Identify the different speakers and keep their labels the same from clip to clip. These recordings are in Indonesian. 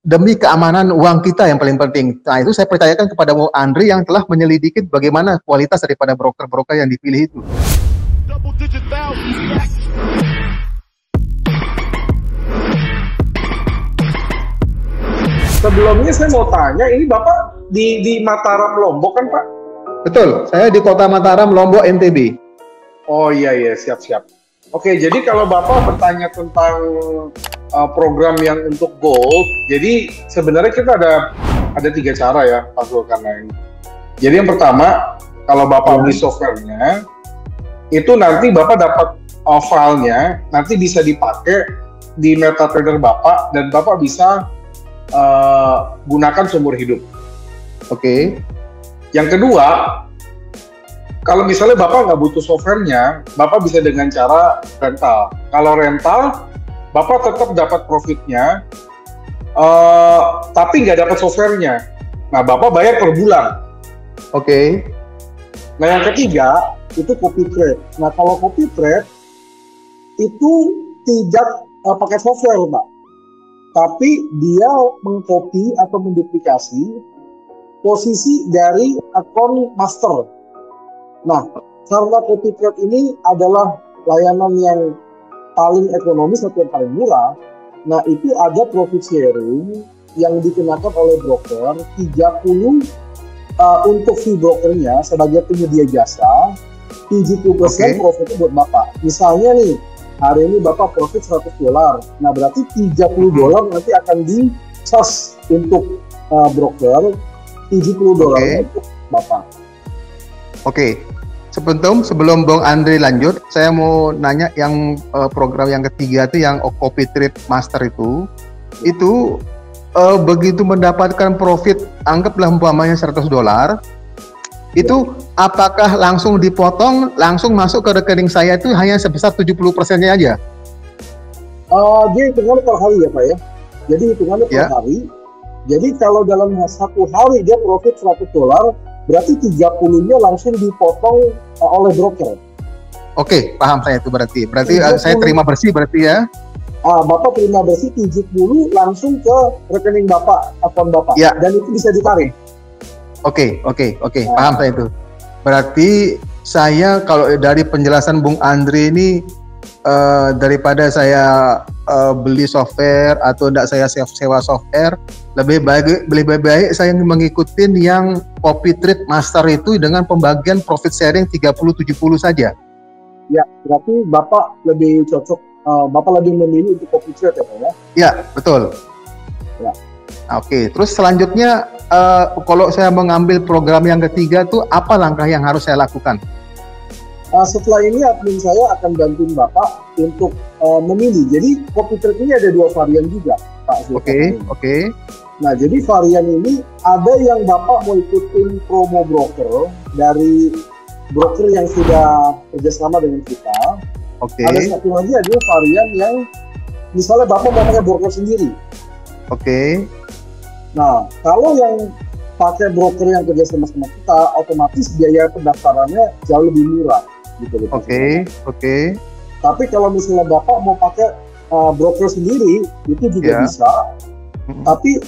Speaker 1: demi keamanan uang kita yang paling penting. Nah, itu saya percayakan kepada Bung Andri yang telah menyelidiki bagaimana kualitas daripada broker-broker yang dipilih itu.
Speaker 2: Sebelumnya saya mau tanya, ini Bapak di Mataram, Lombok kan Pak?
Speaker 1: Betul, saya di Kota Mataram, Lombok, NTB.
Speaker 2: Oh iya, siap. Oke, jadi kalau Bapak bertanya tentang program yang untuk gold, jadi sebenarnya kita ada 3 cara ya Pak Zulkarnain. Jadi yang pertama, kalau Bapak beli softwarenya, itu nanti Bapak dapat filenya, nanti bisa dipakai di MetaTrader Bapak, dan Bapak bisa gunakan seumur hidup.
Speaker 1: Oke.
Speaker 2: Yang kedua, kalau misalnya Bapak nggak butuh softwarenya, Bapak bisa dengan cara rental. Kalau rental, Bapak tetap dapat profitnya, tapi nggak dapat softwarenya. Nah, Bapak bayar per bulan.
Speaker 1: Oke.
Speaker 2: Nah, yang ketiga, itu copy trade. Nah, kalau copy trade, itu tidak pakai software, Pak. Tapi dia mengcopy atau menduplikasi posisi dari akun master. Nah, karena copy trade ini adalah layanan yang paling ekonomis atau yang paling murah, nah itu ada profit sharing yang dikenakan oleh broker 30 untuk fee brokernya sebagai penyedia jasa, 70% profitnya buat Bapak. Misalnya nih, hari ini Bapak profit $100, nah berarti $30 nanti akan di-charge untuk broker, $70 untuk Bapak.
Speaker 1: Oke. Sebelum Bung Andri lanjut, saya mau nanya yang program yang ketiga itu yang Copy Trade Master itu begitu mendapatkan profit, anggaplah umpamanya $100, itu apakah langsung dipotong, langsung masuk ke rekening saya itu hanya sebesar 70%-nya aja?
Speaker 2: Dia hitungannya per hari ya Pak ya. Jadi hitungannya per hari. Jadi kalau dalam satu hari dia profit $100, berarti 30-nya langsung dipotong oleh broker.
Speaker 1: Oke, paham saya itu berarti. Berarti saya terima bersih berarti ya?
Speaker 2: Bapak terima bersih 70 langsung ke rekening Bapak, akun Bapak. Ya. Dan itu bisa ditarik.
Speaker 1: Oke. Paham saya itu. Berarti saya kalau dari penjelasan Bung Andri ini daripada saya beli software atau tidak saya sewa software, lebih baik saya mengikuti yang Copy Trade Master itu dengan pembagian profit sharing 30-70 saja.
Speaker 2: Ya, berarti Bapak lebih cocok, Bapak lebih memilih untuk Copy Trade ya Pak ya?
Speaker 1: Ya, betul.
Speaker 2: Ya.
Speaker 1: Oke, terus selanjutnya kalau saya mengambil program yang ketiga tuh apa langkah yang harus saya lakukan?
Speaker 2: Setelah ini admin saya akan bantuin Bapak untuk memilih. Jadi copy trade ini ada 2 varian juga, Pak.
Speaker 1: Oke.
Speaker 2: Nah, jadi varian ini ada yang Bapak mau ikutin promo broker dari broker yang sudah kerjasama dengan kita.
Speaker 1: Oke.
Speaker 2: Ada satu lagi adalah varian yang misalnya Bapak mau pakai broker sendiri.
Speaker 1: Oke.
Speaker 2: Nah, kalau yang pakai broker yang kerjasama sama kita, otomatis biaya pendaftarannya jauh lebih murah. Gitu.
Speaker 1: Oke.
Speaker 2: Tapi kalau misalnya Bapak mau pakai broker sendiri, itu juga bisa. Tapi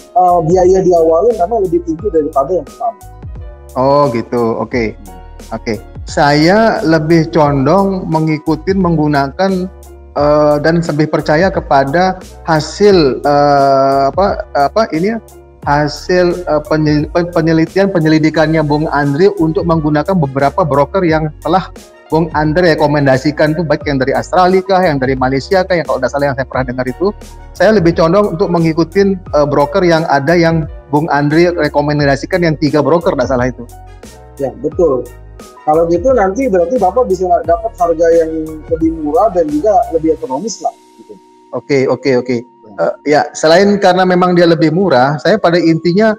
Speaker 2: biaya di awalnya memang lebih tinggi daripada yang pertama.
Speaker 1: Oh gitu, oke. Saya lebih condong menggunakan dan lebih percaya kepada hasil penyelidikannya Bung Andri untuk menggunakan beberapa broker yang telah Bung Andri rekomendasikan itu, baik yang dari Australia kah, yang dari Malaysia kah, yang kalau tidak salah yang saya pernah dengar itu, saya lebih condong untuk mengikuti broker yang ada yang Bung Andri rekomendasikan, yang 3 broker tidak salah itu. Ya, betul. Kalau gitu nanti berarti Bapak bisa dapat harga yang lebih murah dan juga lebih ekonomis lah. Gitu. Oke. Ya, selain karena memang dia lebih murah, saya pada intinya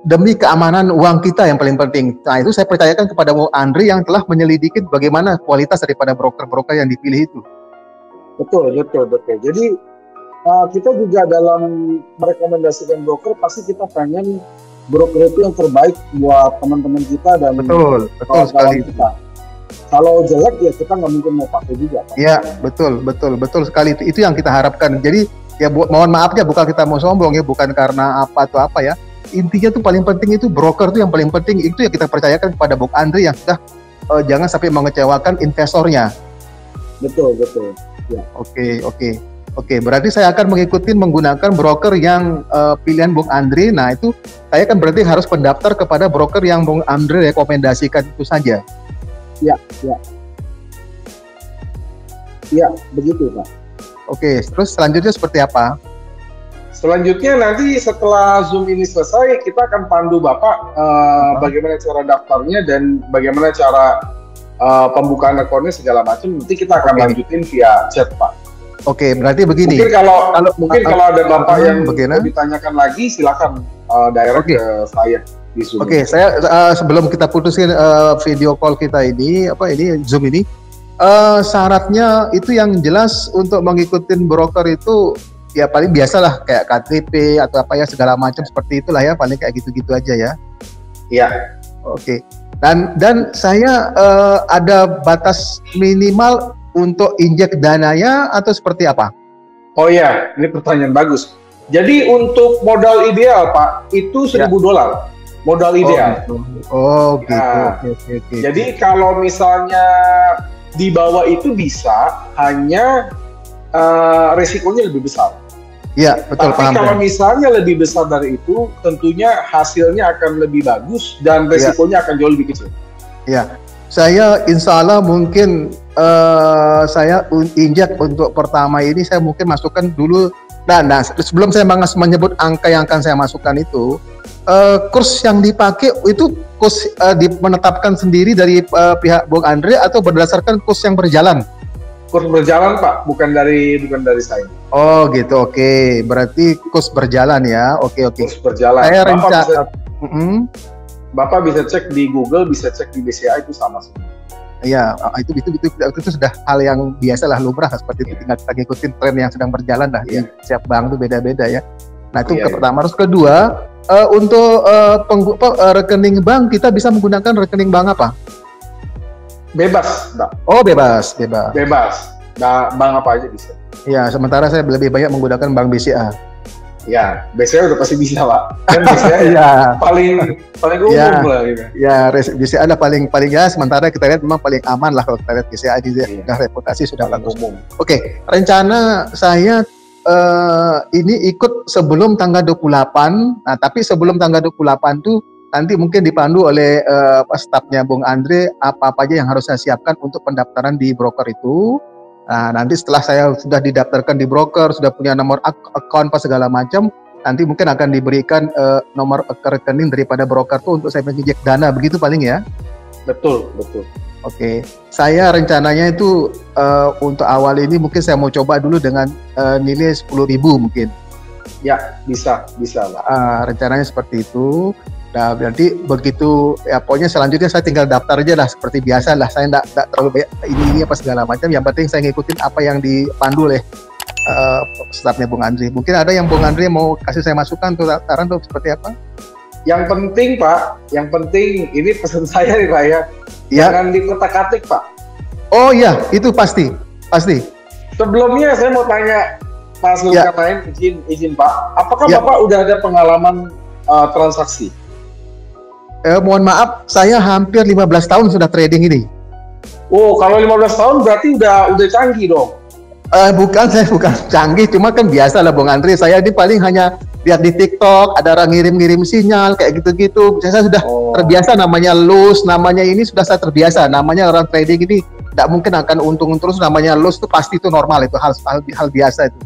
Speaker 1: demi keamanan uang kita yang paling penting. Nah, itu saya percayakan kepada Bung Andri yang telah menyelidiki bagaimana kualitas daripada broker-broker yang dipilih itu. Betul. Jadi kita juga dalam merekomendasikan broker, pasti kita pengen broker itu yang terbaik buat teman-teman kita dan betul sekali kita. Kalau jelek ya kita nggak mungkin mau pakai juga. Iya, betul sekali. Itu yang kita harapkan. Jadi ya mohon maaf ya, bukan kita mau sombong ya, bukan karena apa atau apa ya. Intinya tuh paling penting itu broker tuh yang paling penting itu ya kita percayakan kepada Bung Andre yang sudah jangan sampai mengecewakan investornya.
Speaker 2: Betul, betul. Ya.
Speaker 1: Oke, berarti saya akan menggunakan broker yang pilihan Bung Andre. Nah itu saya kan berarti harus pendaftar kepada broker yang Bung Andre rekomendasikan itu saja.
Speaker 2: Ya, begitu Pak.
Speaker 1: Oke, terus selanjutnya seperti apa?
Speaker 2: Selanjutnya nanti setelah Zoom ini selesai, kita akan pandu Bapak bagaimana cara daftarnya dan bagaimana cara pembukaan akunnya segala macam. Nanti kita akan lanjutin via chat Pak.
Speaker 1: Oke, berarti begini.
Speaker 2: Mungkin kalau ada Bapak yang mau
Speaker 1: bagaimana?
Speaker 2: ditanyakan lagi, silakan direct ke saya di Zoom.
Speaker 1: Oke, saya sebelum kita putusin video call kita ini, Zoom ini, syaratnya itu yang jelas untuk mengikuti broker itu ya paling biasalah kayak KTP atau apa ya segala macam seperti itulah ya, paling kayak gitu-gitu aja ya.
Speaker 2: Iya.
Speaker 1: Oke. Dan saya ada batas minimal untuk injek dananya atau seperti apa?
Speaker 2: Oh iya, ini pertanyaan bagus. Jadi untuk modal ideal Pak itu $1.000 modal ideal.
Speaker 1: Oh gitu.
Speaker 2: Nah,
Speaker 1: Oke.
Speaker 2: Jadi kalau misalnya di bawah itu bisa, hanya resikonya lebih besar.
Speaker 1: Iya, betul.
Speaker 2: Tapi
Speaker 1: paham.
Speaker 2: kalau misalnya lebih besar dari itu, tentunya hasilnya akan lebih bagus dan resikonya akan jauh lebih kecil.
Speaker 1: Iya, saya insya Allah mungkin saya injak untuk pertama ini saya mungkin masukkan dulu. Nah, sebelum saya menyebut angka yang akan saya masukkan itu, kurs yang dipakai itu kurs menetapkan sendiri dari pihak Bung Andre atau berdasarkan kurs yang berjalan?
Speaker 2: Kurs berjalan Pak, bukan dari saya.
Speaker 1: Oh gitu, oke. Berarti kurs berjalan ya, oke.
Speaker 2: Kurs berjalan.
Speaker 1: Saya
Speaker 2: Bapak bisa cek di Google, bisa cek di BCA, itu sama semua.
Speaker 1: Iya, itu sudah hal yang biasa lah, lumrah seperti itu. Tinggal kita ngikutin tren yang sedang berjalan lah. Di setiap bank itu beda-beda ya. Nah itu pertama. Terus kedua, untuk rekening bank kita bisa menggunakan rekening bank apa?
Speaker 2: Bebas, Mbak.
Speaker 1: Oh bebas.
Speaker 2: Nah, bank apa aja bisa.
Speaker 1: Ya, sementara saya lebih banyak menggunakan bank BCA.
Speaker 2: Ya, BCA udah pasti bisa Pak. Kan BCA paling umum lah gitu.
Speaker 1: Ya, BCA adalah paling ya. Sementara kita lihat memang paling aman lah kalau kita lihat BCA sudah reputasi sudah bagus.
Speaker 2: Umum.
Speaker 1: Oke, rencana saya ini ikut sebelum tanggal 28. Nah, tapi sebelum tanggal 28 tuh nanti mungkin dipandu oleh stafnya Bung Andre apa aja yang harus saya siapkan untuk pendaftaran di broker itu. Nah, nanti setelah saya sudah didaftarkan di broker, sudah punya nomor account pas segala macam, nanti mungkin akan diberikan nomor rekening daripada broker tuh untuk saya menginjek dana, begitu paling ya?
Speaker 2: Betul.
Speaker 1: Oke, saya rencananya itu untuk awal ini mungkin saya mau coba dulu dengan nilai 10.000 mungkin.
Speaker 2: Ya, bisa Pak.
Speaker 1: Rencananya seperti itu. Nah, berarti begitu ya, pokoknya selanjutnya saya tinggal daftar aja lah seperti biasa lah. Saya enggak terlalu banyak ini apa segala macam. Yang penting saya ngikutin apa yang dipandu oleh stafnya Bung Andre. Mungkin ada yang Bung Andre mau kasih saya masukan tuh saran tuh seperti apa?
Speaker 2: Yang penting Pak, ini pesan saya nih Pak ya. Jangan dikotak-atik Pak.
Speaker 1: Oh iya, itu pasti.
Speaker 2: Sebelumnya saya mau tanya Pak Zulkarnain, izin Pak. Apakah Bapak udah ada pengalaman transaksi?
Speaker 1: Mohon maaf, saya hampir 15 tahun sudah trading ini.
Speaker 2: Oh, kalau 15 tahun berarti udah canggih dong.
Speaker 1: Saya bukan canggih, cuma kan biasa lah Bung Andre. Saya ini paling hanya lihat di TikTok, ada orang ngirim sinyal kayak gitu-gitu. Saya sudah terbiasa, namanya loss, namanya ini sudah saya terbiasa. Namanya orang trading ini tidak mungkin akan untung terus, namanya loss itu pasti itu normal, itu hal biasa itu.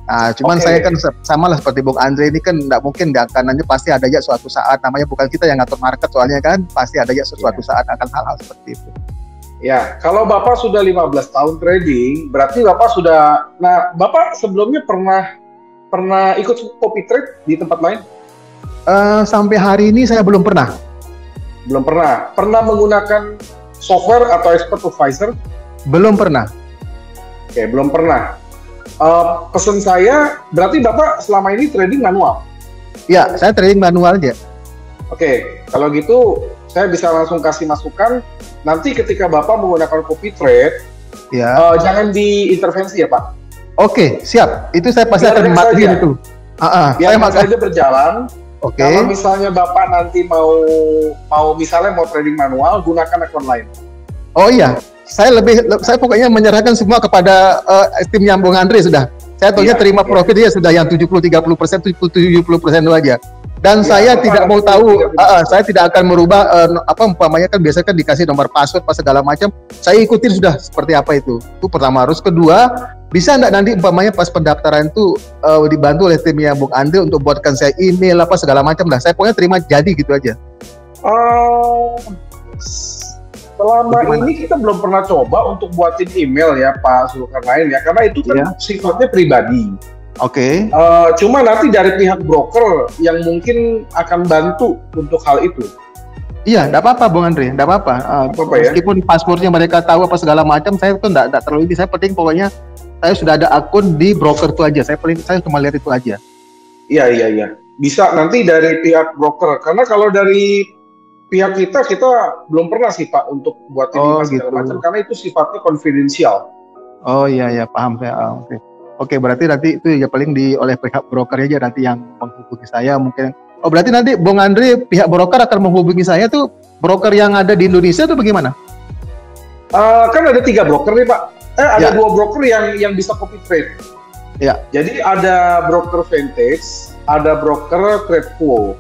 Speaker 1: Nah, cuman saya kan sama lah seperti Bung Andre ini kan tidak mungkin kanannya pasti ada aja suatu saat, namanya bukan kita yang ngatur market soalnya kan, pasti ada aja suatu saat akan hal-hal seperti itu.
Speaker 2: Ya, kalau Bapak sudah 15 tahun trading, berarti Bapak sudah, Bapak sebelumnya pernah ikut copy trade di tempat lain?
Speaker 1: Sampai hari ini saya belum pernah.
Speaker 2: Belum pernah. Pernah menggunakan software atau expert advisor?
Speaker 1: Belum pernah.
Speaker 2: Oke, belum pernah. Pesan saya, berarti Bapak selama ini trading manual?
Speaker 1: Ya, saya trading manual aja.
Speaker 2: Oke, kalau gitu saya bisa langsung kasih masukan. Nanti ketika Bapak menggunakan copy trade, jangan diintervensi ya Pak.
Speaker 1: Oke, siap. Itu saya pasti akan
Speaker 2: Biarkan
Speaker 1: masukin
Speaker 2: saja.
Speaker 1: itu. Saya
Speaker 2: Biarkan saja berjalan.
Speaker 1: Oke.
Speaker 2: Kalau misalnya Bapak nanti mau misalnya mau trading manual, gunakan akun lain.
Speaker 1: Oh iya, saya pokoknya menyerahkan semua kepada timnya Bung Andre sudah. Saya tahunya terima profit dia sudah yang 70-30%, 70% itu aja. Dan saya tidak mau tahu, saya tidak akan merubah umpamanya kan biasanya kan dikasih nomor password pas segala macam. Saya ikutin sudah seperti apa itu. Itu pertama. Harus kedua, bisa enggak nanti umpamanya pas pendaftaran itu dibantu oleh timnya Bung Andre untuk buatkan saya email apa segala macam lah. Saya pokoknya terima jadi gitu aja.
Speaker 2: Selama ini kita belum pernah coba untuk buatin email ya Pak Zulkarnain ya, karena itu kan sifatnya pribadi.
Speaker 1: Oke.
Speaker 2: Cuma nanti dari pihak broker yang mungkin akan bantu untuk hal itu.
Speaker 1: Iya, enggak apa-apa Bung Andre, enggak apa-apa. Meskipun passwordnya mereka tahu apa segala macam, saya tuh enggak terlalu ini. Saya penting pokoknya saya sudah ada akun di broker itu aja. Saya cuma lihat itu aja.
Speaker 2: Iya. Bisa nanti dari pihak broker, karena kalau dari pihak kita belum pernah sih Pak untuk buat ini segala macam, karena itu sifatnya konfidensial.
Speaker 1: Oh iya, paham saya. Oke, berarti nanti itu ya paling oleh pihak broker aja nanti yang menghubungi saya mungkin. Oh berarti nanti Bung Andre pihak broker akan menghubungi saya tuh broker yang ada di Indonesia tuh bagaimana?
Speaker 2: Kan ada 3 broker nih Pak. Ada 2 broker yang bisa copy trade.
Speaker 1: Ya.
Speaker 2: Jadi ada broker Vantage, ada broker TradePool.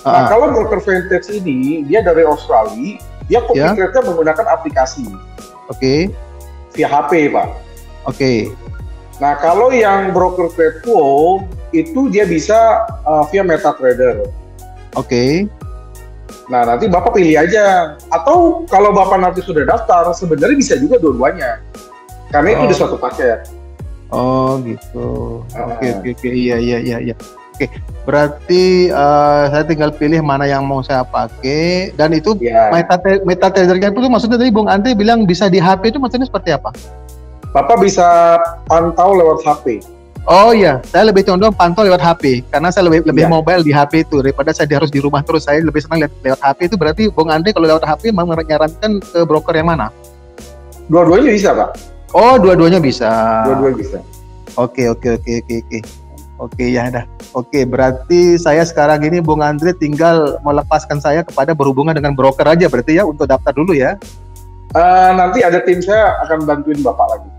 Speaker 2: Nah kalau broker Vantage ini dia dari Australia, dia copy trade-nya menggunakan aplikasi.
Speaker 1: Oke.
Speaker 2: Via HP Pak.
Speaker 1: Oke.
Speaker 2: Nah, kalau yang broker TradePool itu dia bisa via MetaTrader.
Speaker 1: Oke.
Speaker 2: Nah, nanti Bapak pilih aja. Atau kalau Bapak nanti sudah daftar, sebenarnya bisa juga dua-duanya. Karena itu di suatu paket.
Speaker 1: Oh, gitu. Oke. Iya. Oke, berarti saya tinggal pilih mana yang mau saya pakai. Dan itu MetaTrader-nya itu maksudnya tadi Bung Andre bilang bisa di HP itu maksudnya seperti apa?
Speaker 2: Bapak bisa pantau lewat HP.
Speaker 1: Oh iya, saya lebih condong pantau lewat HP karena saya lebih mobile di HP itu daripada saya harus di rumah terus. Saya lebih senang lewat HP itu. Berarti Bung Andre kalau lewat HP mau menyarankan ke broker yang mana?
Speaker 2: Dua-duanya bisa Pak.
Speaker 1: Oh, dua-duanya bisa.
Speaker 2: Dua-duanya bisa.
Speaker 1: Oke. Oke, ya dah. Oke, berarti saya sekarang ini Bung Andre tinggal melepaskan saya kepada berhubungan dengan broker aja berarti ya untuk daftar dulu ya.
Speaker 2: Nanti ada tim saya akan bantuin Bapak lagi.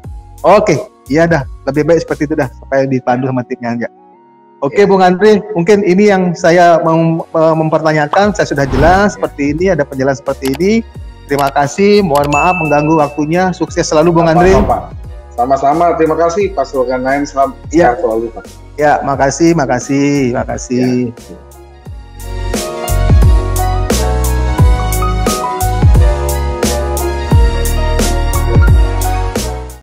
Speaker 1: Oke, iya dah. Lebih baik seperti itu dah supaya dipandu sama timnya aja. Oke, Bung Andre, mungkin ini yang saya mau mempertanyakan. Saya sudah jelas seperti ini, ada penjelasan seperti ini. Terima kasih, mohon maaf mengganggu waktunya. Sukses selalu Bung Andre.
Speaker 2: Sama-sama, terima kasih Pak Zulkarnain. Selamat selalu Pak.
Speaker 1: Ya, makasih.